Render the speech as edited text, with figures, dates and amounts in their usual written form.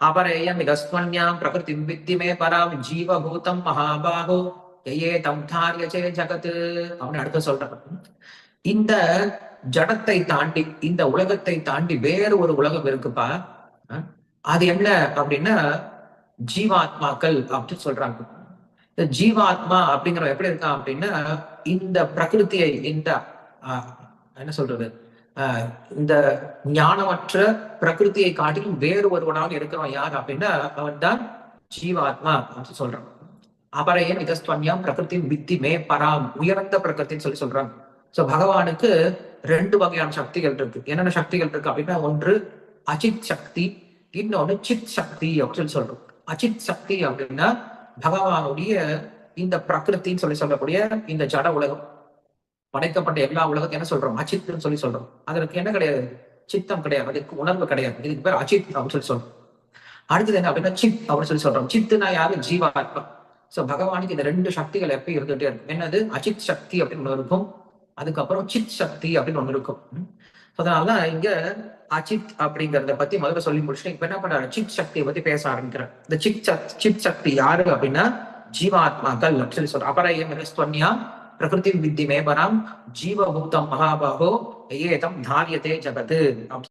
அபரேயம் இதஸ்வன்யாம் பிரகிருதி வித்தி மே பராம் ஜீவபூதம் மகாபாகோ யயே தம் தாரியசே ஜகத் அப்படின்னு அடுத்து சொல்றாங்க. இந்த ஜடத்தை தாண்டி, இந்த உலகத்தை தாண்டி வேறு ஒரு உலகம் இருக்குப்பா. அது என்ன அப்படின்னா ஜீவாத்மாக்கள் அப்படின்னு சொல்றாங்க. இந்த ஜீவாத்மா அப்படிங்கிற எப்படி இருக்கான் அப்படின்னா, இந்த பிரகிருத்தியை, இந்த என்ன சொல்றது, இந்த ஞானமற்ற பிரகிருத்தியை காட்டிலும் வேறு ஒருவனாக இருக்கிறவன் யார் அப்படின்னா அவன் தான் ஜீவாத்மா அப்படின்னு சொல்றான். அபரையன் இதஸ்துவன்யாம் பிரகிருதி வித்தி மே பராம், உயர்ந்த பிரகிருத்தின்னு சொல்லி சொல்றாங்க. சோ பகவானுக்கு ரெண்டு வகையான சக்திகள் இருக்கு. என்னென்ன சக்திகள் இருக்கு அப்படின்னா, ஒன்று அஜித் சக்தி, இன்னொன்னு சித் சக்தி அப்படின்னு சொல்றோம். அஜித் சக்தி அப்படின்னா பகவானுடைய இந்த பிரகிருத்தின்னு சொல்லி சொல்லக்கூடிய இந்த ஜட உலகம், படைக்கப்பட்ட எல்லா உலகத்தையும் என்ன சொல்றோம், அச்சித்னு சொல்லி சொல்றோம். அதற்கு என்ன கிடையாது, சித்தம் கிடையாது, அதுக்கு உணர்வு கிடையாது. இதுக்கு பேர் அச்சித் அப்படின்னு சொல்லி சொல்றோம். அடுத்தது என்ன அப்படின்னா சித் அப்படின்னு சொல்லி சொல்றோம். சித்துனா யாரு, ஜீவாத்மா. சோ பகவானுக்கு இந்த ரெண்டு சக்திகள் எப்பயும் இருந்துட்டே இருக்கும். என்னது, அச்சித் சக்தி அப்படின்னு ஒண்ணு இருக்கும், அதுக்கப்புறம் சித் சக்தி அப்படின்னு ஒண்ணு இருக்கும். அதனாலதான் இங்க அச்சித் அப்படிங்கறத பத்தி முதல்ல சொல்லி முடிச்சுட்டு இப்ப என்ன பண்றாரு, சித் சக்தியை பத்தி பேச ஆரம்பிக்கிறார். இந்த சித் சக்தி யாரு அப்படின்னா ஜீவாத்மாக்கள் சொல்லி சொல்ற. அபரயம் ஸ்வன்யா பிரகிருதி வித்தி மேபராம் ஜீவபூதம் மகாபாகோ ஏதம் தாரியதே ஜகத்.